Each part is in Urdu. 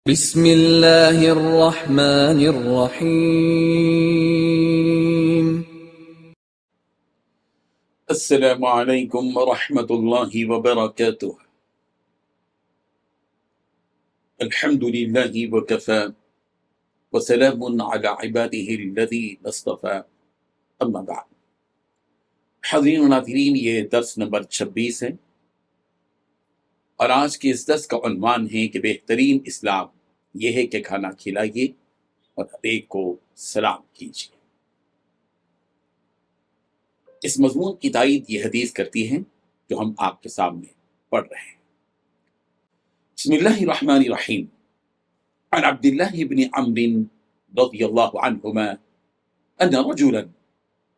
بسم اللہ الرحمن الرحیم۔ السلام علیکم ورحمۃ اللہ وبرکاتہ۔ الحمد للہ وکفی وسلام علی عبادہ الذین اصطفی، اما بعد۔ حاضرین و ناظرین، یہ درس نمبر 26 ہے اور آج کے اس درس کا عنوان ہے کہ بہترین اسلام یہ ہے کہ کھانا کھلائیے اور ہر ایک کو سلام کیجیے۔ اس مضمون کی تائید یہ حدیث کرتی ہے جو ہم آپ کے سامنے پڑھ رہے ہیں۔ بسم اللہ الرحمن الرحیم۔ عن عبد الله بن عمرو رضی اللہ عنہما ان رجلا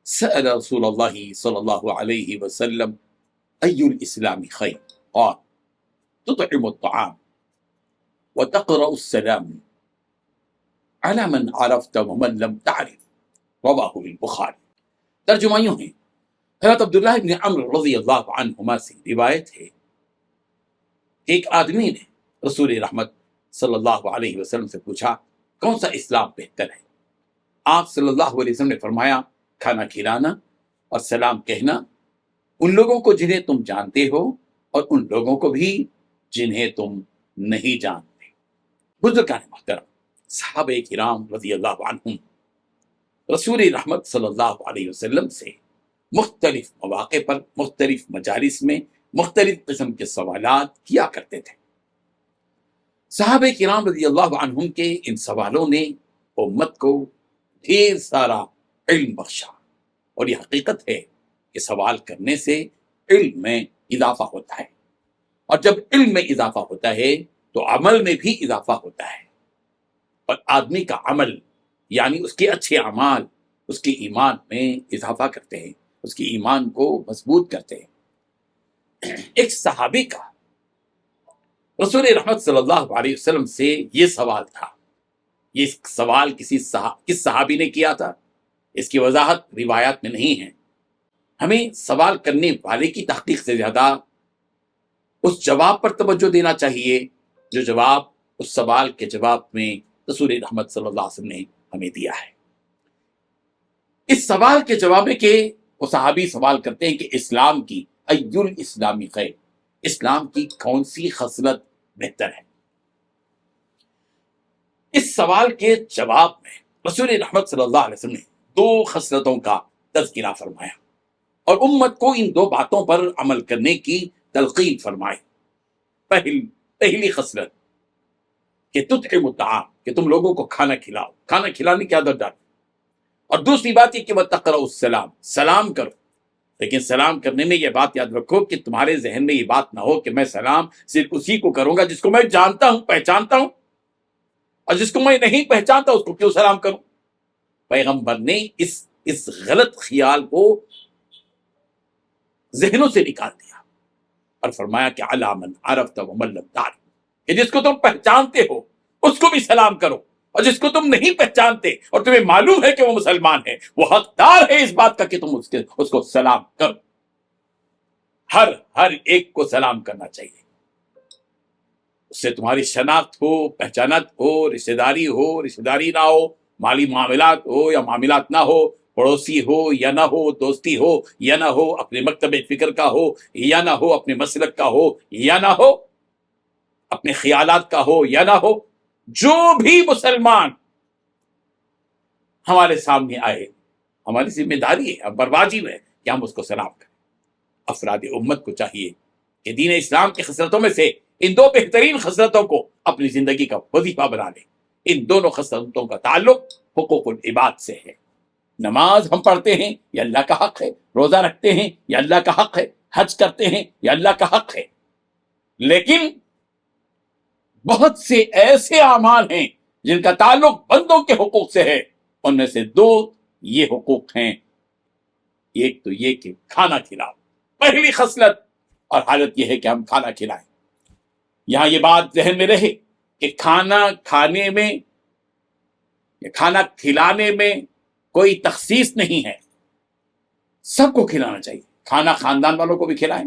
سأل رسول اللہ صلی اللہ علیہ وسلم ای الاسلام خیر قال تطعم الطعام وتقرأ السلام على من عرفت ومن لم تعرف، رواہ البخاری۔ ترجمہ یوں ہے، حضرت عبداللہ ابن عمرو رضی اللہ عنہما سے روایت ہے کہ ایک آدمی نے رسول رحمت صلی اللہ علیہ وسلم سے پوچھا کون سا اسلام بہتر ہے؟ آپ صلی اللہ علیہ وسلم نے فرمایا کھانا کھلانا اور سلام کہنا ان لوگوں کو جنہیں تم جانتے ہو اور ان لوگوں کو بھی جنہیں تم نہیں جانتے۔ بزرگان محترم، صحابہ کرام رضی اللہ عنہم رسول رحمت صلی اللہ علیہ وسلم سے مختلف مواقع پر مختلف مجالس میں مختلف قسم کے سوالات کیا کرتے تھے۔ صحابہ کرام رضی اللہ عنہم کے ان سوالوں نے امت کو ڈھیر سارا علم بخشا، اور یہ حقیقت ہے کہ سوال کرنے سے علم میں اضافہ ہوتا ہے، اور جب علم میں اضافہ ہوتا ہے تو عمل میں بھی اضافہ ہوتا ہے، اور آدمی کا عمل یعنی اس کے اچھے اعمال اس کے ایمان میں اضافہ کرتے ہیں، اس کے ایمان کو مضبوط کرتے ہیں۔ ایک صحابی کا رسول رحمت صلی اللہ علیہ وسلم سے یہ سوال تھا۔ یہ سوال کس صحابی نے کیا تھا اس کی وضاحت روایات میں نہیں ہے۔ ہمیں سوال کرنے والے کی تحقیق سے زیادہ اس جواب پر توجہ دینا چاہیے جو جواب اس سوال کے جواب میں رسول رحمت صلی اللہ علیہ وسلم نے ہمیں دیا ہے۔ اس سوال کے جواب میں کہ وہ صحابی سوال کرتے ہیں کہ اسلام کی ای الاسلام خیر، اسلام کی کون سی خصلت بہتر ہے؟ اس سوال کے جواب میں رسول رحمت صلی اللہ علیہ وسلم نے دو خصلتوں کا تذکرہ فرمایا اور امت کو ان دو باتوں پر عمل کرنے کی تلقین فرمائی۔ پہلی خصلت کہ تطعم الطعام، کہ تم لوگوں کو کھانا کھلاؤ، کھانا کھلانے کی عادت ڈالو، اور دوسری بات یہ کہ وتقرؤ السلام، سلام کرو۔ لیکن سلام کرنے میں یہ بات یاد رکھو کہ تمہارے ذہن میں یہ بات نہ ہو کہ میں سلام صرف اسی کو کروں گا جس کو میں جانتا ہوں، پہچانتا ہوں، اور جس کو میں نہیں پہچانتا اس کو کیوں سلام کروں؟ پیغمبر نے اس غلط خیال کو ذہنوں سے نکال دیا اور فرمایا کہ علی من عرفت ومن لم تعرف، کہ جس کو تم پہچانتے ہو اس کو بھی سلام کرو، اور جس کو تم نہیں پہچانتے اور تمہیں معلوم ہے کہ وہ مسلمان ہے وہ حقدار ہے اس بات کا کہ تم اس کو سلام کرو۔ ہر ایک کو سلام کرنا چاہیے، اس سے تمہاری شناخت ہو، پہچانت ہو، رشتہ داری نہ ہو، مالی معاملات ہو یا معاملات نہ ہو، پڑوسی ہو یا نہ ہو، دوستی ہو یا نہ ہو، اپنے مکتب فکر کا ہو یا نہ ہو، اپنے مسلک کا ہو یا نہ ہو، اپنے خیالات کا ہو یا نہ ہو، جو بھی مسلمان ہمارے سامنے آئے ہماری ذمہ داری ہے، پر واجب ہے کہ ہم اس کو سلام کریں۔ افراد امت کو چاہیے کہ دین اسلام کی خصلتوں میں سے ان دو بہترین خصلتوں کو اپنی زندگی کا وظیفہ بنا لیں۔ ان دونوں خصلتوں کا تعلق حقوق العباد سے ہے۔ نماز ہم پڑھتے ہیں یہ اللہ کا حق ہے، روزہ رکھتے ہیں یہ اللہ کا حق ہے، حج کرتے ہیں یہ اللہ کا حق ہے، لیکن بہت سے ایسے اعمال ہیں جن کا تعلق بندوں کے حقوق سے ہے، ان میں سے دو یہ حقوق ہیں۔ ایک تو یہ کہ کھانا کھلاؤ، پہلی خصلت اور حالت یہ ہے کہ ہم کھانا کھلائیں۔ یہاں یہ بات ذہن میں رہے کہ کھانا کھانے میں یا کھانا کھلانے میں کوئی تخصیص نہیں ہے، سب کو کھلانا چاہیے۔ کھانا خاندان والوں کو بھی کھلائیں،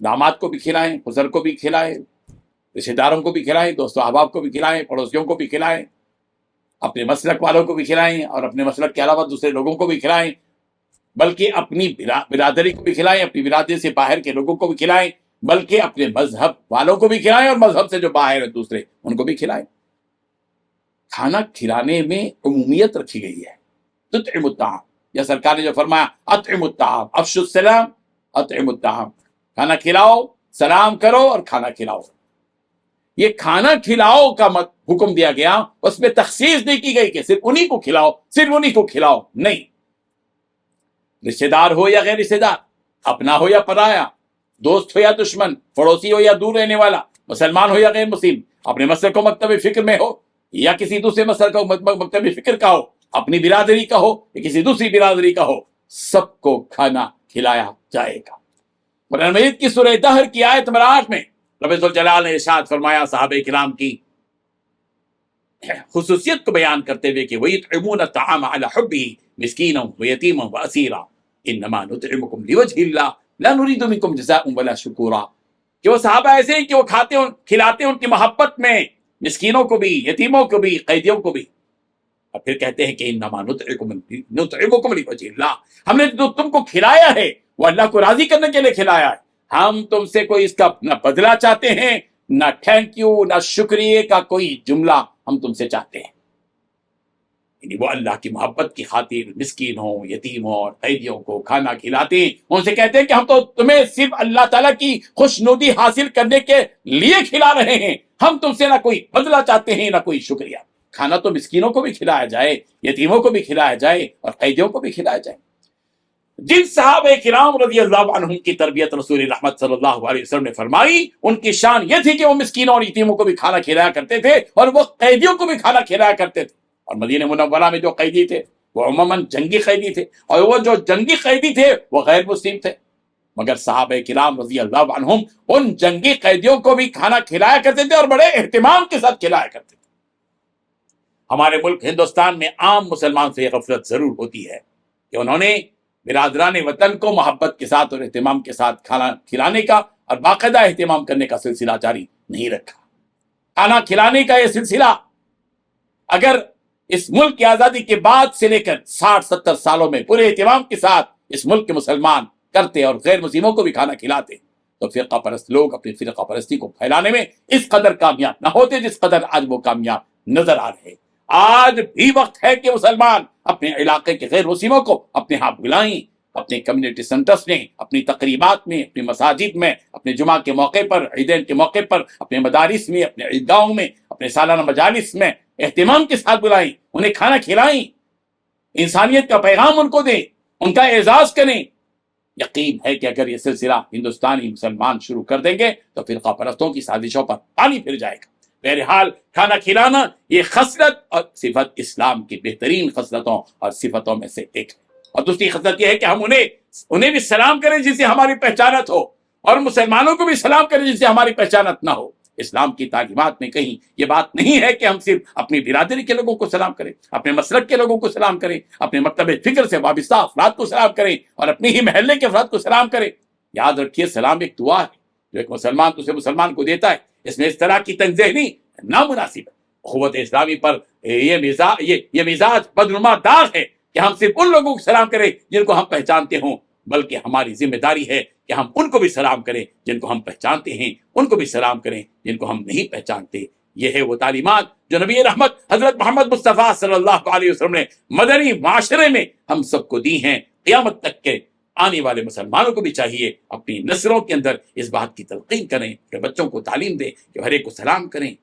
داماد کو بھی کھلائیں، خسر کو بھی کھلائیں، رشتہ داروں کو بھی کھلائیں، دوست و احباب کو بھی کھلائیں، پڑوسیوں کو بھی کھلائیں، اپنے مسلک والوں کو بھی کھلائیں، اور اپنے مسلک کے علاوہ دوسرے لوگوں کو بھی کھلائیں، بلکہ اپنی برادری کو بھی کھلائیں، اپنی برادری سے باہر کے لوگوں کو بھی کھلائیں، بلکہ اپنے مذہب والوں کو بھی کھلائیں، اور مذہب سے جو باہر ہیں دوسرے ان کو بھی کھلائیں۔ کھانا کھلانے میں عمومیت رکھی گئی ہے۔ تطعم الطعام، یا سرکار نے جو فرمایا اطعم الطعام افشوا السلام اطعم الطعام، کھانا کھلاؤ، سلام کرو اور کھانا کھلاؤ۔ یہ کھانا کھلاؤ کا حکم دیا گیا، اس میں تخصیص نہیں کی گئی کہ صرف انہی کو کھلاؤ، صرف انہی کو کھلاؤ، نہیں، رشتہ دار ہو یا غیر رشتہ دار، اپنا ہو یا پرایا، دوست ہو یا دشمن، پڑوسی ہو یا دور رہنے والا، مسلمان ہو یا غیر مسلم، اپنے مسلک کو مکتب فکر میں ہو یا کسی دوسرے مسلک کو مکتب فکر کا ہو، اپنی برادری کا ہو یا کسی دوسری برادری کا ہو، سب کو کھانا کھلایا جائے گا۔ قرآن مجید کی سورہ دہر کی آیت نمبر 8 میں رب ذوالجلال نے ارشاد فرمایا صحابہ کرام کی خصوصیت کو بیان کرتے ہوئے کہ وَيُطْعِمُونَ الطَّعَامَ عَلَى حُبِّهِ مِسْكِينًا وَيَتِيمًا وَأَسِيرًا إِنَّمَا نُطْعِمُكُمْ لِوَجْهِ اللَّهِ لَا نُرِيدُ مِنكُمْ جَزَاءً وَلَا شُكُورًا، کہ وہ صحابہ ایسے ہیں کہ وہ کھاتے ہیں، کھلاتے ہیں ان کی محبت میں، مسکینوں کو بھی، یتیموں کو بھی، قیدیوں کو بھی، اور پھر کہتے ہیں کہ انما نطعمکم لوجہ اللہ، ہم نے جو تم کو کھلایا ہے وہ اللہ کو راضی کرنے کے لیے کھلایا ہے، ہم تم سے کوئی اس کا نہ بدلہ چاہتے ہیں، نہ تھینک یو، نہ شکریہ کا کوئی جملہ ہم تم سے چاہتے ہیں، یعنی وہ اللہ کی محبت کی خاطر مسکینوں، یتیموں اور قیدیوں کو کھانا کھلاتے ہیں، ان سے کہتے ہیں کہ ہم تو تمہیں صرف اللہ تعالیٰ کی خوشنودی حاصل کرنے کے لیے کھلا رہے ہیں، ہم تم سے نہ کوئی بدلہ چاہتے ہیں نہ کوئی شکریہ۔ کھانا تو مسکینوں کو بھی کھلایا جائے، یتیموں کو بھی کھلایا جائے اور قیدیوں کو بھی کھلایا جائے۔ جن صحابہ کرام رضی اللہ عنہم کی تربیت رسول رحمت صلی اللہ علیہ وسلم نے فرمائی، ان کی شان یہ تھی کہ وہ مسکینوں اور یتیموں کو بھی کھانا کھلایا کرتے تھے اور وہ قیدیوں کو بھی کھانا کھلایا کرتے تھے۔ اور مدینہ منورہ میں جو قیدی تھے وہ عموماً جنگی قیدی تھے، اور وہ جو جنگی قیدی تھے وہ غیر مسلم تھے، مگر صحابہ کرام رضی اللہ عنہم ان جنگی قیدیوں کو بھی کھانا کھلایا کرتے تھے اور بڑے اہتمام کے ساتھ کھلایا کرتے تھے۔ ہمارے ملک ہندوستان میں عام مسلمان سے یہ غفلت ضرور ہوتی ہے کہ انہوں نے برادران وطن کو محبت کے ساتھ اور اہتمام کے ساتھ کھانا کھلانے کا اور باقاعدہ اہتمام کرنے کا سلسلہ جاری نہیں رکھا۔ کھانا کھلانے کا یہ سلسلہ اگر اس ملک کی آزادی کے بعد سے لے کر 60-70 سالوں میں پورے اہتمام کے ساتھ اس ملک کے مسلمان کرتے اور غیر مسلموں کو بھی کھانا کھلاتے تو فرقہ پرست لوگ اپنی فرقہ پرستی کو پھیلانے میں اس قدر کامیاب نہ ہوتے جس قدر آج وہ کامیاب نظر آ رہے۔ آج بھی وقت ہے کہ مسلمان اپنے علاقے کے غیر مسلموں کو اپنے ہاں بلائیں، اپنے کمیونٹی سینٹرز میں، اپنی تقریبات میں، اپنی مساجد میں، اپنے جمعہ کے موقع پر، عیدین کے موقع پر، اپنے مدارس میں، اپنے عیدگاہوں میں، اپنے سالانہ مجالس میں اہتمام کے ساتھ بلائیں، انہیں کھانا کھلائیں، انسانیت کا پیغام ان کو دیں، ان کا اعزاز کریں۔ یقین ہے کہ اگر یہ سلسلہ ہندوستانی مسلمان شروع کر دیں گے تو فرقہ پرستوں کی سازشوں پر پانی پھر جائے گا۔ بہرحال کھانا کھلانا یہ خصلت اور صفت اسلام کی بہترین خصلتوں اور صفتوں میں سے ایک ہے۔ اور دوسری خصلت یہ ہے کہ ہم انہیں بھی سلام کریں جس سے ہماری پہچانت ہو، اور مسلمانوں کو بھی سلام کریں جس سے ہماری پہچانت نہ ہو۔ اسلام کی تعلیمات میں کہیں یہ بات نہیں ہے کہ ہم صرف اپنی برادری کے لوگوں کو سلام کریں، اپنے مسلک کے لوگوں کو سلام کریں، اپنے مکتب فکر سے وابستہ افراد کو سلام کریں اور اپنے ہی محلے کے افراد کو سلام کریں۔ یاد رکھیے سلام ایک دعا ہے جو ایک مسلمان دوسرے مسلمان کو دیتا ہے، اس میں اس طرح کی تنزیہی نامناسب ہے۔ اخوت اسلامی پر یہ مزاج بدنما داغ ہے کہ ہم صرف ان لوگوں کو سلام کریں جن کو ہم پہچانتے ہوں، بلکہ ہماری ذمہ داری ہے کہ ہم ان کو بھی سلام کریں جن کو ہم پہچانتے ہیں، ان کو بھی سلام کریں جن کو ہم نہیں پہچانتے۔ یہ ہے وہ تعلیمات جو نبی رحمت حضرت محمد مصطفیٰ صلی اللہ علیہ وسلم نے مدنی معاشرے میں ہم سب کو دی ہیں۔ قیامت تک کے آنے والے مسلمانوں کو بھی چاہیے اپنی نسلوں کے اندر اس بات کی تلقین کریں، اپنے بچوں کو تعلیم دیں کہ ہر ایک کو سلام کریں،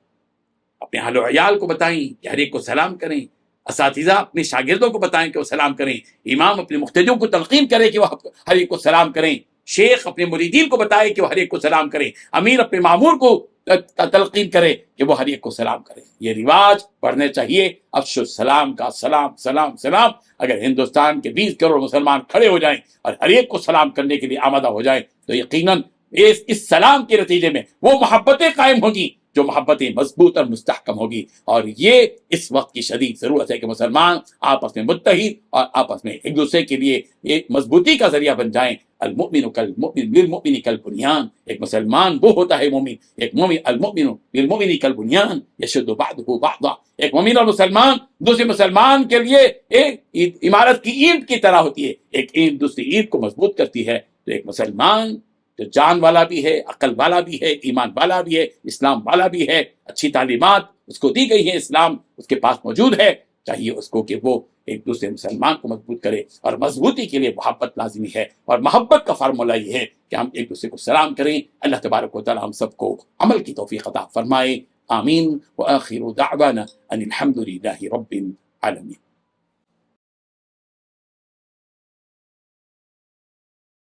اپنے اہل و عیال کو بتائیں کہ ہر ایک کو سلام کریں، اساتذہ اپنے شاگردوں کو بتائیں کہ وہ سلام کریں، امام اپنے مقتدیوں کو تلقین کرے کہ وہ ہر ایک کو سلام کریں، شیخ اپنے مریدین کو بتائے کہ وہ ہر ایک کو سلام کریں، امیر اپنے مامور کو تلقین کرے کہ وہ ہر ایک کو سلام کرے۔ یہ رواج پڑھنے چاہیے، افشوا السلام کا سلام سلام سلام۔ اگر ہندوستان کے 20 کروڑ مسلمان کھڑے ہو جائیں اور ہر ایک کو سلام کرنے کے لیے آمادہ ہو جائیں تو یقیناً اس سلام کے نتیجے میں وہ محبتیں قائم ہوں گی جو محبتیں مضبوط اور مستحکم ہوگی، اور یہ اس وقت کی شدید ضرورت ہے کہ مسلمان آپس میں متحد اور آپس میں ایک دوسرے کے لیے ایک مضبوطی کا ذریعہ بن جائیں۔ المؤمن کالمؤمن للمؤمن کالبنیان، ایک مسلمان وہ ہوتا ہے مومن، ایک مومن المؤمن للمؤمن کالبنیان یشد بعضه بعضا، ایک مومن اور مسلمان دوسرے مسلمان کے لیے ایک عمارت کی اینٹ کی طرح ہوتی ہے، ایک اینٹ دوسری اینٹ کو مضبوط کرتی ہے۔ تو ایک مسلمان جو جان والا بھی ہے، عقل والا بھی ہے، ایمان والا بھی ہے، اسلام والا بھی ہے، اچھی تعلیمات اس کو دی گئی ہے، اسلام اس کے پاس موجود ہے، چاہیے اس کو کہ وہ ایک دوسرے مسلمان کو مضبوط کرے، اور مضبوطی کے لیے محبت لازمی ہے، اور محبت کا فارمولہ یہ ہے کہ ہم ایک دوسرے کو سلام کریں۔ اللہ تبارک و تعالی ہم سب کو عمل کی توفیق عطا فرمائے، آمین۔ وآخر دعوانا ان الحمد للہ رب العالمین۔